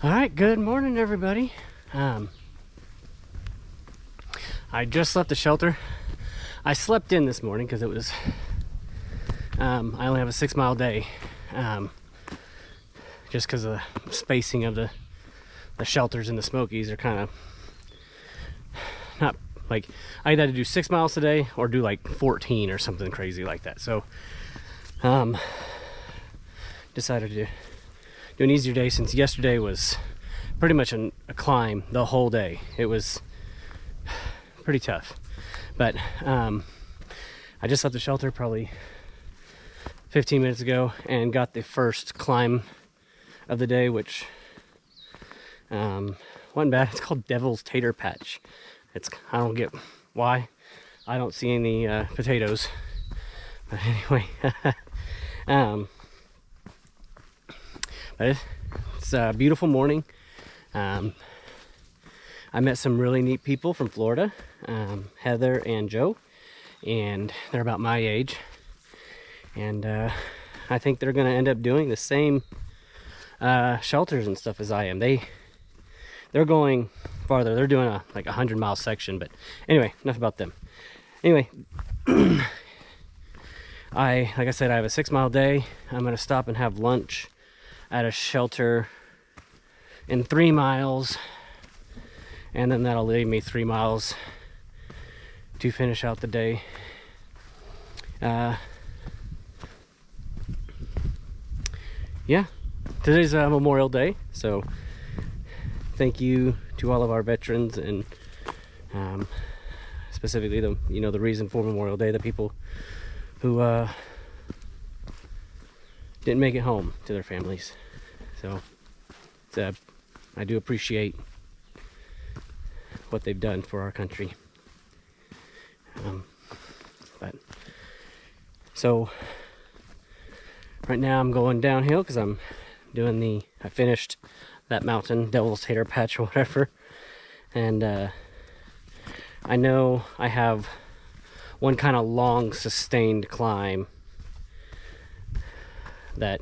All right, good morning, everybody. I just left the shelter. I slept in this morning because it was, I only have a 6 mile day, just because of the spacing of the shelters in the Smokies are kind of not like, I either had to do 6 miles today or do like 14 or something crazy like that. So, decided to do an easier day since yesterday was pretty much a climb the whole day. It was pretty tough, but I just left the shelter probably 15 minutes ago and got the first climb of the day, which wasn't bad. It's called Devil's Tater Patch. I don't get why I don't see any potatoes, but anyway. But it's a beautiful morning. I met some really neat people from Florida, Heather and Joe, and they're about my age, and I think they're going to end up doing the same shelters and stuff as I am. They're going farther. They're doing like 100-mile section, but anyway, enough about them. Anyway, like I said, I have a 6 mile day. I'm going to stop and have lunch at a shelter in 3 miles, and then that'll leave me 3 miles to finish out the day. Yeah, today's Memorial Day, so thank you to all of our veterans, and specifically the reason for Memorial Day, the people who didn't make it home to their families. So I do appreciate what they've done for our country. But so right now I'm going downhill because I'm doing I finished that mountain, Devil's Tater Patch or whatever, and I know I have one kind of long sustained climb that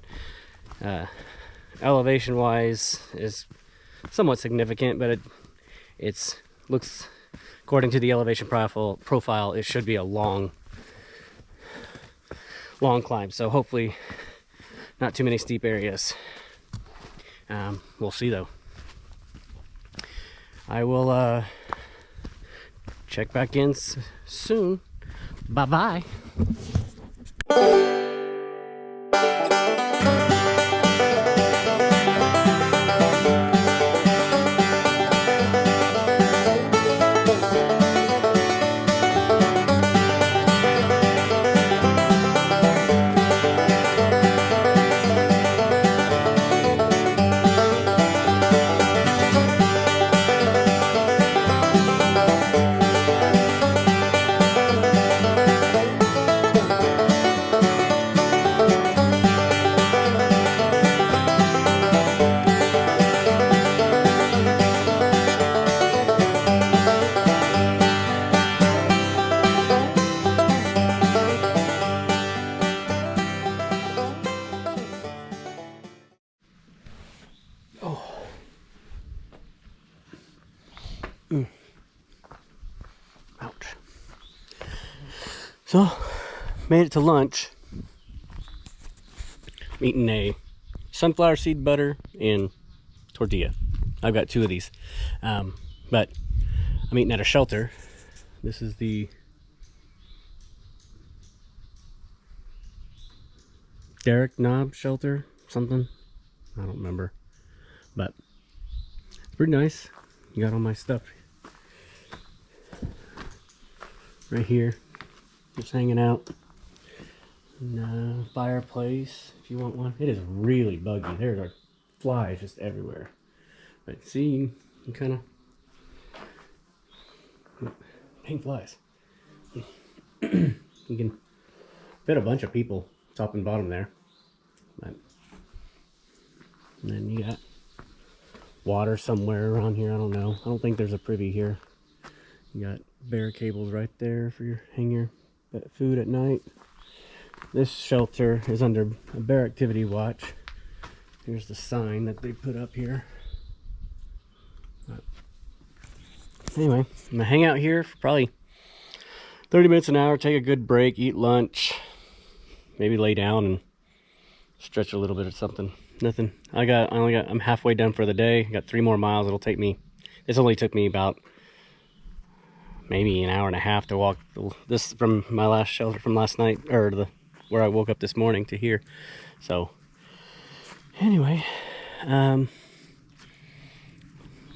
elevation wise is somewhat significant, but it looks, according to the elevation profile, it should be a long climb. So hopefully not too many steep areas. We'll see though. I will check back in soon. Bye bye. Ouch. So, made it to lunch. I'm eating a sunflower seed butter and tortilla. I've got 2 of these. But I'm eating at a shelter. This is the Derek Knob shelter, something. I don't remember. But it's pretty nice. You got all my stuff right here, just hanging out. And, fireplace, if you want one. It is really buggy. There are flies just everywhere. But see, you can kind of hang flies. You can fit a bunch of people top and bottom there. But, and then you got water somewhere around here. I don't know. I don't think there's a privy here. You got bare cables right there for your hanger food at night. This shelter is under a bear activity watch. Here's the sign that they put up here. Anyway, I'm gonna hang out here for probably 30 minutes, an hour, take a good break, eat lunch, maybe lay down and stretch a little bit or something. Nothing. I'm halfway done for the day. Got 3 more miles. It'll take me, this only took me about maybe an hour and a half to walk this from my last shelter from last night, or where I woke up this morning to here. So anyway,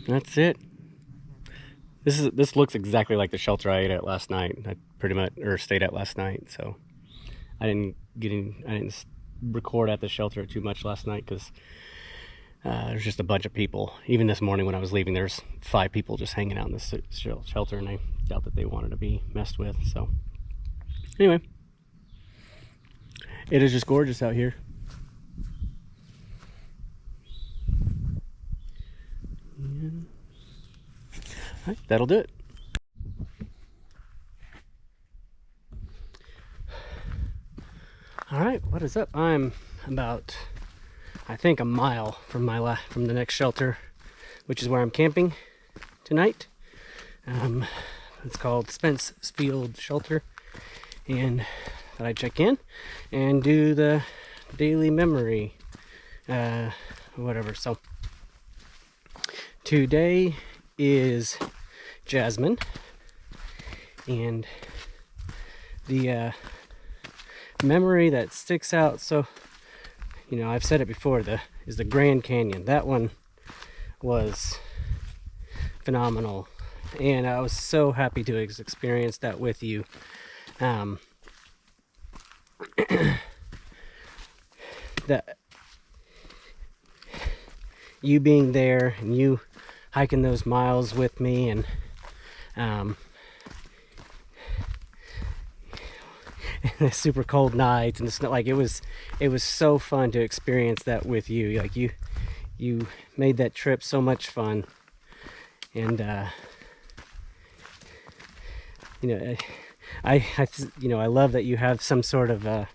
that's it. This looks exactly like the shelter I ate at last night. I pretty much, or stayed at last night. So I didn't record at the shelter too much last night because there's just a bunch of people. Even this morning when I was leaving, there's 5 people just hanging out in this shelter, and I doubt that they wanted to be messed with. So anyway, it is just gorgeous out here. And, all right, that'll do it. All right, what is up? I'm about, I think, a mile from the next shelter, which is where I'm camping tonight. It's called Spence Field Shelter, and that I check in and do the daily memory, whatever. So today is Jasmine, and the memory that sticks out, so you know, I've said it before, is the Grand Canyon. That one was phenomenal, and I was so happy to experience that with you. That you being there and you hiking those miles with me, and the super cold nights and the snow, like it was so fun to experience that with you. Like you made that trip so much fun, and you know, I love that you have some sort of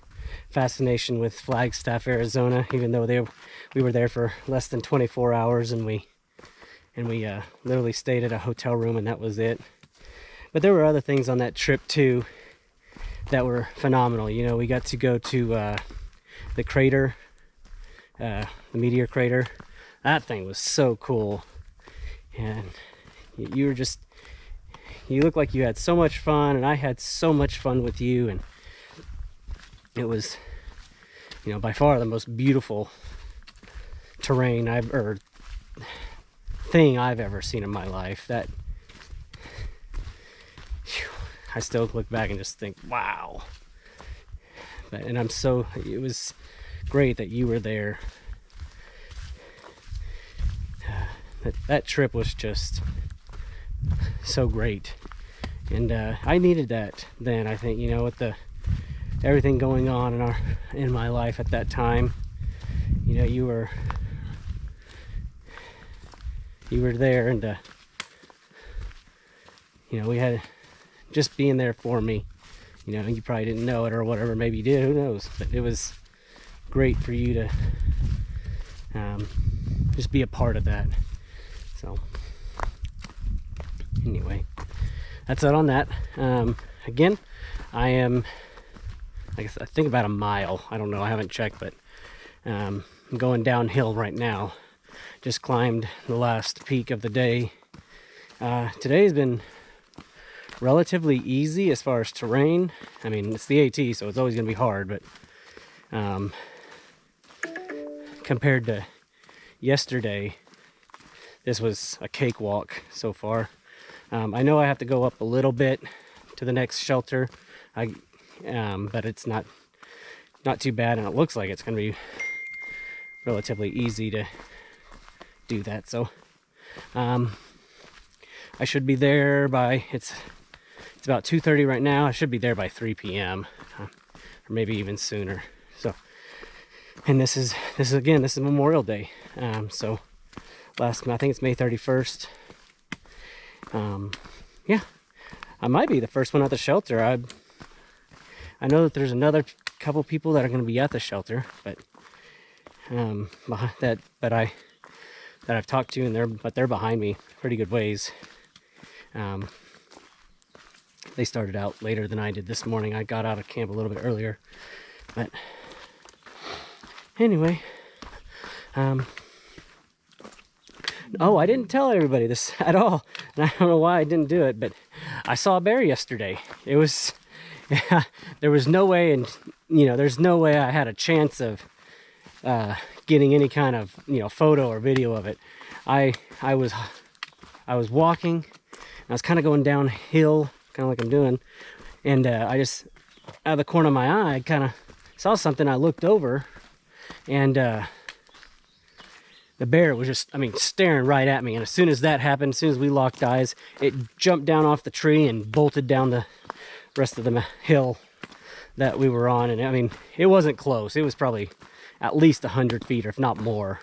fascination with Flagstaff, Arizona, even though we were there for less than 24 hours, and we literally stayed at a hotel room, and that was it. But there were other things on that trip too that were phenomenal. You know, we got to go to the crater, the meteor crater. That thing was so cool, and you looked like you had so much fun, and I had so much fun with you, and it was, you know, by far the most beautiful terrain thing I've ever seen in my life. That I still look back and just think, wow. And it was great that you were there. That trip was just so great, and I needed that then. I think, you know, with everything going on in my life at that time, you know, you were there, and you know, we had just being there for me. You know, you probably didn't know it or whatever, maybe you did, who knows, but it was great for you to just be a part of that. So anyway, that's it on that. Again, I am, I think about a mile, I don't know, I haven't checked, but I'm going downhill right now. Just climbed the last peak of the day. Today's been relatively easy as far as terrain. I mean, it's the AT, so it's always going to be hard, but compared to yesterday, this was a cakewalk so far. I know I have to go up a little bit to the next shelter, but it's not too bad, and it looks like it's going to be relatively easy to do that. So I should be there by, it's about 2:30 right now. I should be there by 3 p.m. Or maybe even sooner. So, and this is Memorial Day. So I think it's May 31st. Yeah, I might be the first one at the shelter. I know that there's another couple people that are going to be at the shelter, but that I've talked to, and they're behind me pretty good ways. They started out later than I did this morning. I got out of camp a little bit earlier. But anyway, oh, I didn't tell everybody this at all. And I don't know why I didn't do it, but I saw a bear yesterday. It was, there was no way, and there's no way I had a chance of getting any kind of photo or video of it. I was walking, I was kind of going downhill, kind of like I'm doing, and I just, out of the corner of my eye, I kind of saw something. I looked over, and the bear was just, staring right at me. And as soon as that happened, as soon as we locked eyes, it jumped down off the tree and bolted down the rest of the hill that we were on. And it wasn't close. It was probably at least 100 feet, or if not more.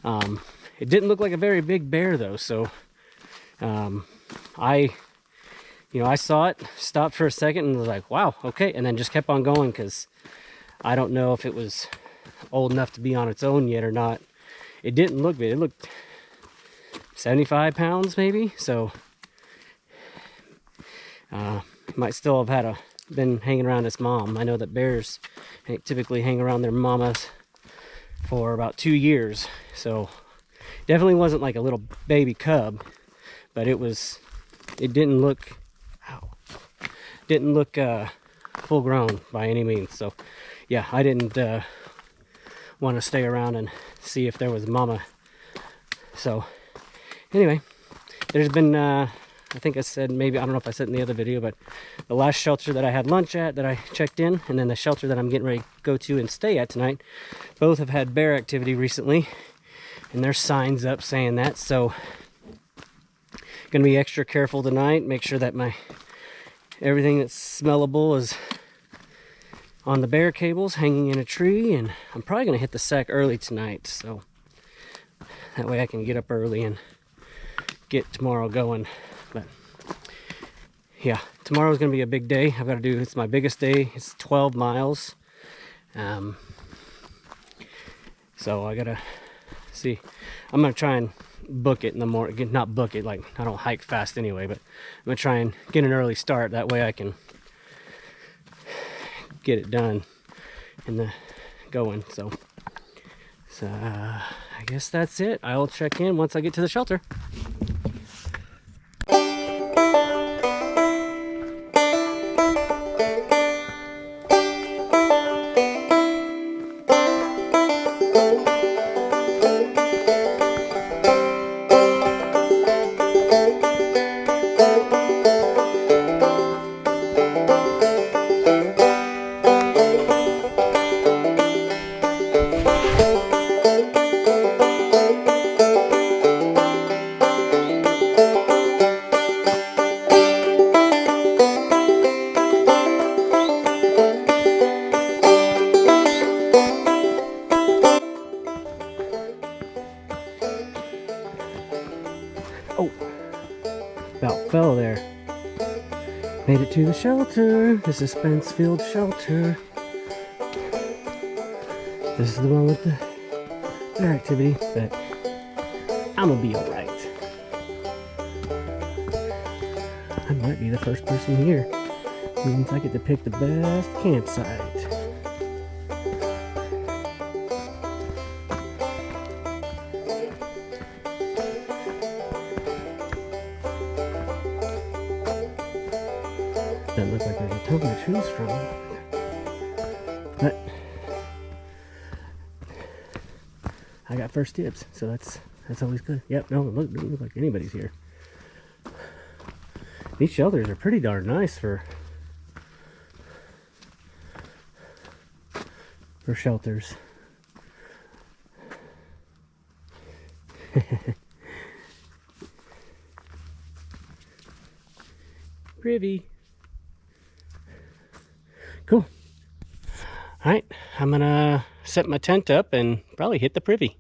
It didn't look like a very big bear though. So I saw it, stopped for a second, and was like, wow, okay. And then just kept on going, because I don't know if it was old enough to be on its own yet or not. It didn't look big. It looked 75 pounds maybe. So might still have been hanging around its mom. I know that bears typically hang around their mamas for about 2 years. So definitely wasn't like a little baby cub, but it didn't look full grown by any means. So yeah, I didn't want to stay around and see if there was a mama. So anyway, there's been I think I said, maybe, I don't know if I said in the other video, but the last shelter that I had lunch at, that I checked in, and then the shelter that I'm getting ready to go to and stay at tonight, both have had bear activity recently, and there's signs up saying that. So gonna be extra careful tonight, make sure that everything that's smellable is on the bear cables hanging in a tree. And I'm probably gonna hit the sack early tonight, so that way I can get up early and get tomorrow going. But yeah, tomorrow's gonna be a big day. It's my biggest day. It's 12 miles. So I gotta see. I'm gonna try and book it in the morning. Not book it, like I don't hike fast anyway, but I'm gonna try and get an early start. That way I can get it done and going. So I guess that's it. I'll check in once I get to the shelter. Oh, about fell there. Made it to the shelter. This is Spence Field Shelter. This is the one with the bear activity, but I'm gonna be alright. I might be the first person here. Means I get to pick the best campsite. Doesn't look like there's a ton to choose from, but I got first dibs, so that's always good. Yep, no, doesn't look like anybody's here. These shelters are pretty darn nice for shelters. Privy. Cool. Alright, I'm gonna set my tent up and probably hit the privy.